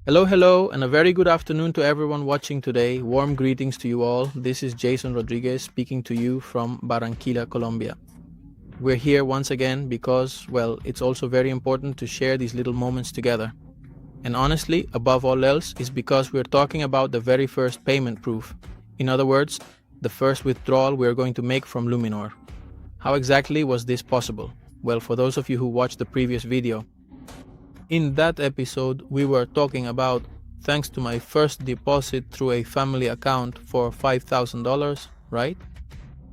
Hello, and a very good afternoon to everyone watching today. Warm greetings to you all. This is Jason Rodriguez speaking to you from Barranquilla, Colombia. We're here once again because, well, it's also very important to share these little moments together. And honestly, above all else, is because we're talking about the very first payment proof. In other words, the first withdrawal we're going to make from Luminor. How exactly was this possible? Well, for those of you who watched the previous video, in that episode, we were talking about thanks to my first deposit through a family account for $5,000, right?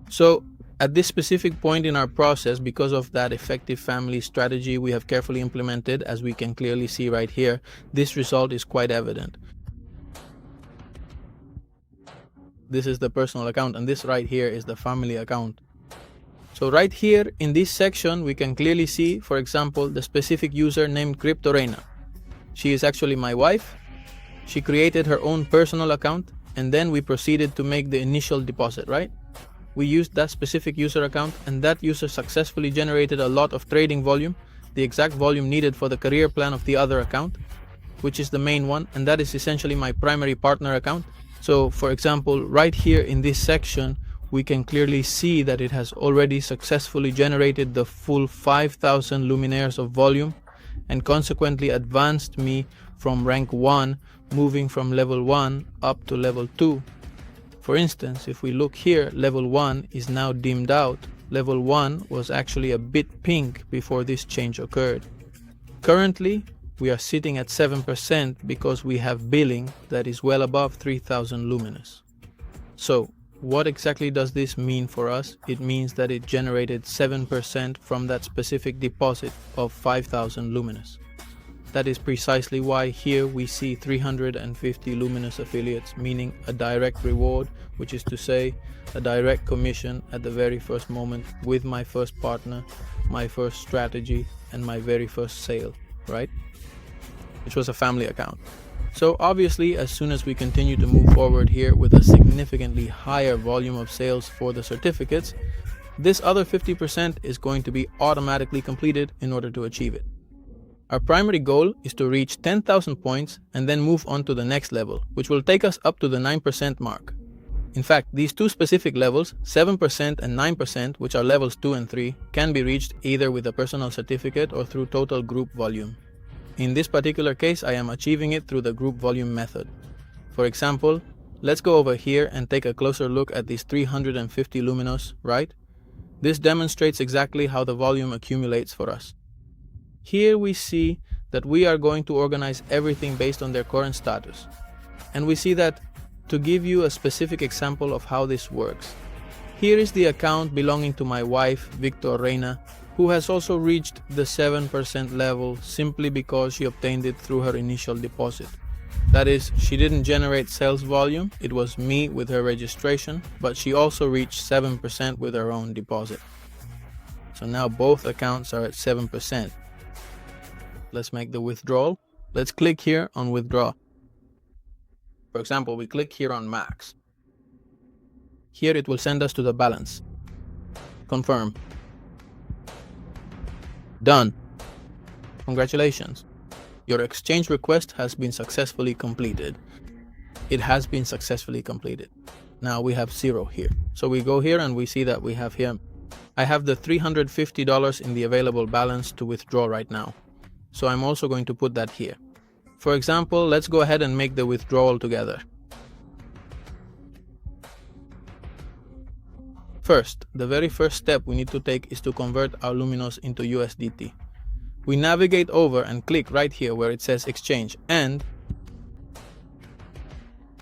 So, at this specific point in our process, because of that effective family strategy we have carefully implemented, as we can clearly see right here, this result is quite evident. This is the personal account, and this right here is the family account. So right here in this section, we can clearly see, for example, the specific user named CryptoReina. She is actually my wife. She created her own personal account, and then we proceeded to make the initial deposit, right? We used that specific user account, and that user successfully generated a lot of trading volume, the exact volume needed for the career plan of the other account, which is the main one, and that is essentially my primary partner account. So, for example, right here in this section, we can clearly see that it has already successfully generated the full 5,000 luminaires of volume and consequently advanced me from rank 1, moving from level 1 up to level 2. For instance, if we look here, level 1 is now dimmed out. Level 1 was actually a bit pink before this change occurred. Currently, we are sitting at 7% because we have billing that is well above 3,000 luminous. So, what exactly does this mean for us? It means that it generated 7% from that specific deposit of 5,000 luminous. That is precisely why here we see 350 luminous affiliates, meaning a direct reward, which is to say a direct commission at the very first moment with my first partner, my first strategy, and my very first sale, right? Which was a family account. So obviously, as soon as we continue to move forward here with a significantly higher volume of sales for the certificates, this other 50% is going to be automatically completed in order to achieve it. Our primary goal is to reach 10,000 points and then move on to the next level, which will take us up to the 9% mark. In fact, these two specific levels, 7% and 9%, which are levels 2 and 3, can be reached either with a personal certificate or through total group volume. In this particular case, I am achieving it through the group volume method. For example, let's go over here and take a closer look at these 350 luminos, right? This demonstrates exactly how the volume accumulates for us. Here we see that we are going to organize everything based on their current status. And we see that to give you a specific example of how this works. Here is the account belonging to my wife, CryptoReina, who has also reached the 7% level simply because she obtained it through her initial deposit. That is, she didn't generate sales volume, it was me with her registration, but she also reached 7% with her own deposit. So now both accounts are at 7%. Let's make the withdrawal. Let's click here on withdraw. For example, we click here on max. Here it will send us to the balance. Confirm. Done. Congratulations. Your exchange request has been successfully completed. It has been successfully completed. Now we have 0 here. So we go here and we see that we have here, I have the $350 in the available balance to withdraw right now. So I'm also going to put that here. For example, let's go ahead and make the withdrawal together. First, the very first step we need to take is to convert our luminos into USDT. We navigate over and click right here where it says exchange, and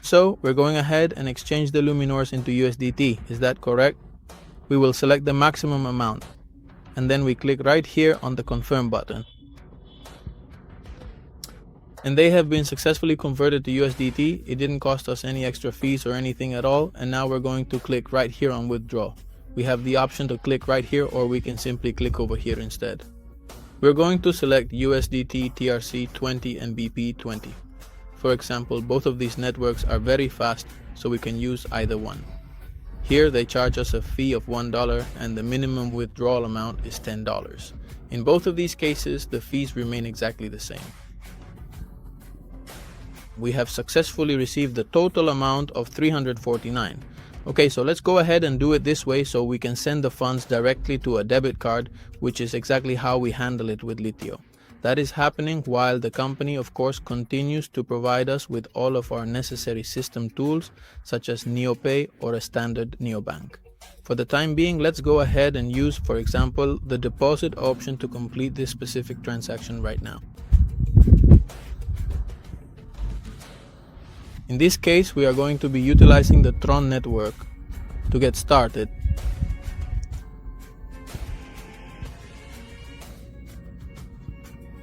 so we're going ahead and exchange the luminors into USDT. Is that correct? We will select the maximum amount and then we click right here on the confirm button. And they have been successfully converted to USDT. It didn't cost us any extra fees or anything at all. And now we're going to click right here on withdraw. We have the option to click right here, or we can simply click over here instead. We're going to select USDT, TRC 20 and BP 20. For example, both of these networks are very fast, so we can use either one. Here they charge us a fee of $1 and the minimum withdrawal amount is $10. In both of these cases, the fees remain exactly the same. we have successfully received the total amount of $349. Okay, so let's go ahead and do it this way so we can send the funds directly to a debit card, which is exactly how we handle it with Litio. That is happening while the company, of course, continues to provide us with all of our necessary system tools, such as NeoPay or a standard neobank. For the time being, let's go ahead and use, for example, the deposit option to complete this specific transaction right now. In this case, we are going to be utilizing the Tron network to get started.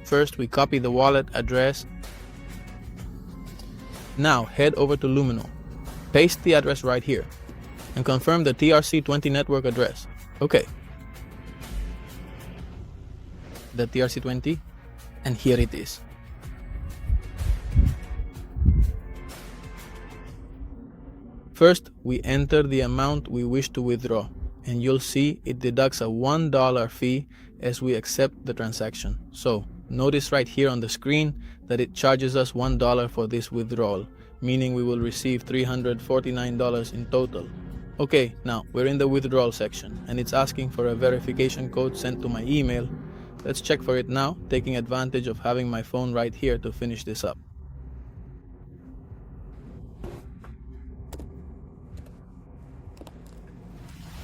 First, we copy the wallet address. Now, head over to LUMINOR. Paste the address right here and confirm the TRC20 network address. Okay. The TRC20, and here it is. First, we enter the amount we wish to withdraw, and you'll see it deducts a $1 fee as we accept the transaction. So, notice right here on the screen that it charges us $1 for this withdrawal, meaning we will receive $349 in total. Okay, now we're in the withdrawal section, and it's asking for a verification code sent to my email. Let's check for it now, taking advantage of having my phone right here to finish this up.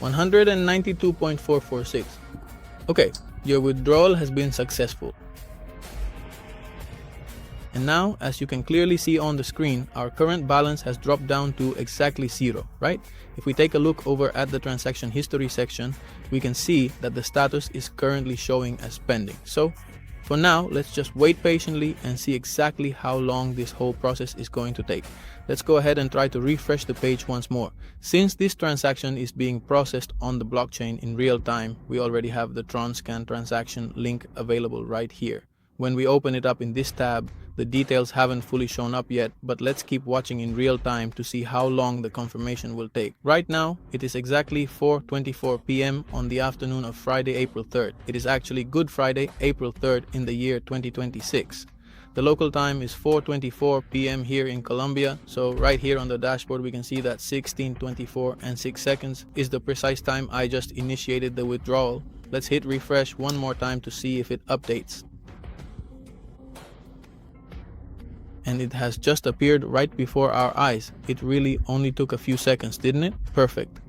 $192.446. Okay, your withdrawal has been successful. And now, as you can clearly see on the screen, our current balance has dropped down to exactly zero, right? If we take a look over at the transaction history section, we can see that the status is currently showing as pending. So, for now, let's just wait patiently and see exactly how long this whole process is going to take. Let's go ahead and try to refresh the page once more. Since this transaction is being processed on the blockchain in real time, we already have the Tron Scan transaction link available right here. When we open it up in this tab, the details haven't fully shown up yet, but let's keep watching in real time to see how long the confirmation will take. Right now, it is exactly 4:24 p.m. on the afternoon of Friday, April 3rd. It is actually Good Friday, April 3rd in the year 2026. The local time is 4:24 p.m. here in Colombia, so right here on the dashboard we can see that 16:24 and 6 seconds is the precise time I just initiated the withdrawal. Let's hit refresh one more time to see if it updates. And it has just appeared right before our eyes. It really only took a few seconds, didn't it? Perfect.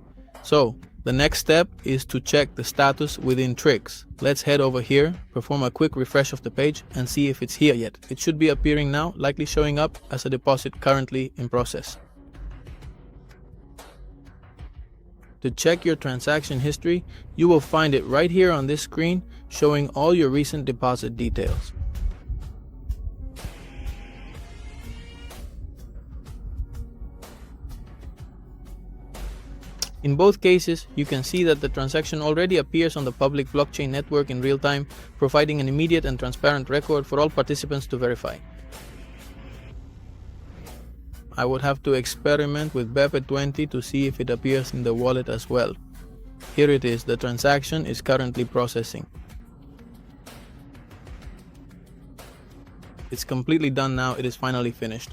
So, the next step is to check the status within Traiex. Let's head over here, perform a quick refresh of the page, and see if it's here yet. It should be appearing now, likely showing up as a deposit currently in process. To check your transaction history, you will find it right here on this screen, showing all your recent deposit details. In both cases, you can see that the transaction already appears on the public blockchain network in real time, providing an immediate and transparent record for all participants to verify. I would have to experiment with BEP20 to see if it appears in the wallet as well. Here it is, the transaction is currently processing. It's completely done now, it is finally finished.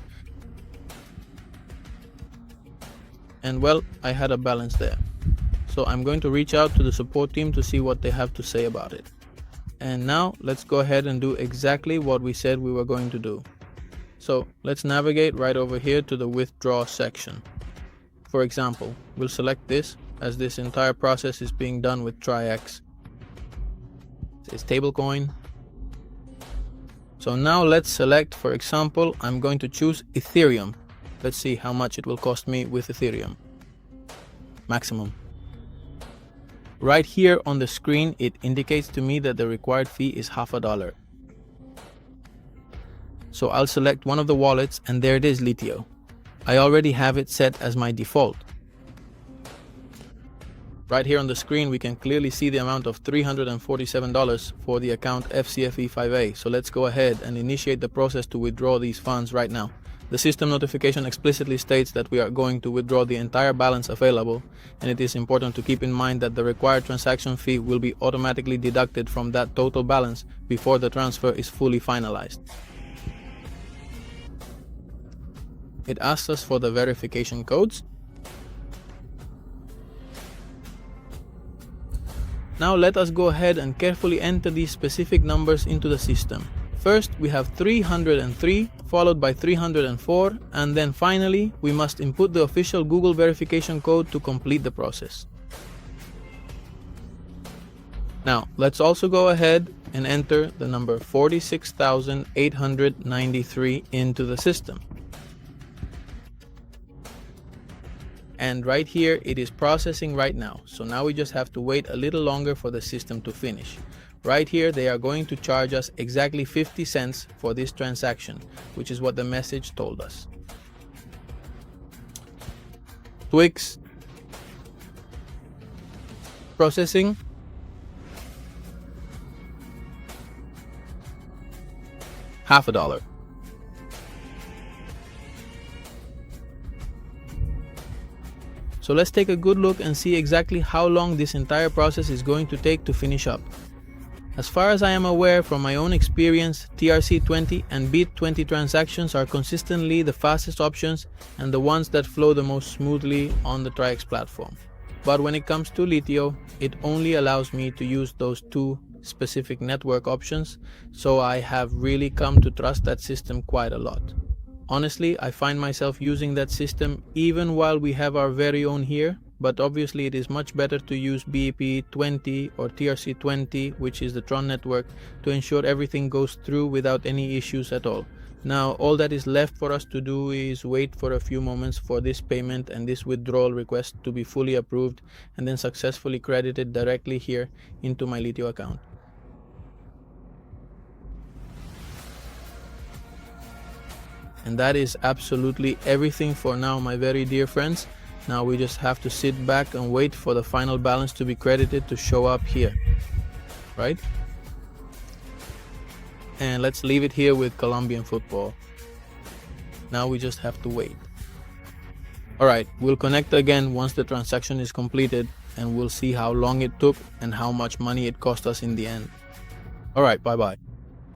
And well, I had a balance there. So I'm going to reach out to the support team to see what they have to say about it. And now let's go ahead and do exactly what we said we were going to do. So let's navigate right over here to the withdraw section. For example, we'll select this as this entire process is being done with Traiex. It's stablecoin. So now let's select, for example, I'm going to choose Ethereum. Let's see how much it will cost me with Ethereum. Maximum. Right here on the screen, it indicates to me that the required fee is $0.50. So I'll select one of the wallets, and there it is, Litio. I already have it set as my default. Right here on the screen, we can clearly see the amount of $347 for the account FCFE5A. So let's go ahead and initiate the process to withdraw these funds right now. The system notification explicitly states that we are going to withdraw the entire balance available, and it is important to keep in mind that the required transaction fee will be automatically deducted from that total balance before the transfer is fully finalized. it asks us for the verification codes. Now let us go ahead and carefully enter these specific numbers into the system. First, we have 303, followed by 304, and then finally, we must input the official Google verification code to complete the process. Now, let's also go ahead and enter the number 46,893 into the system. And right here, it is processing right now. So now we just have to wait a little longer for the system to finish. Right here, they are going to charge us exactly 50 cents for this transaction, which is what the message told us. Twix. Processing. $50. So let's take a good look and see exactly how long this entire process is going to take to finish up. As far as I am aware from my own experience, TRC20 and BIT20 transactions are consistently the fastest options and the ones that flow the most smoothly on the Traiex platform. But when it comes to Litio, it only allows me to use those two specific network options, so I have really come to trust that system quite a lot. Honestly, I find myself using that system even while we have our very own here, but obviously it is much better to use BEP20 or TRC20, which is the Tron network, to ensure everything goes through without any issues at all. Now, all that is left for us to do is wait for a few moments for this payment and this withdrawal request to be fully approved and then successfully credited directly here into my Litio account. And that is absolutely everything for now, my very dear friends. Now we just have to sit back and wait for the final balance to be credited to show up here, right? And let's leave it here with Colombian football. Now we just have to wait. Alright, we'll connect again once the transaction is completed and we'll see how long it took and how much money it cost us in the end. Alright, bye bye.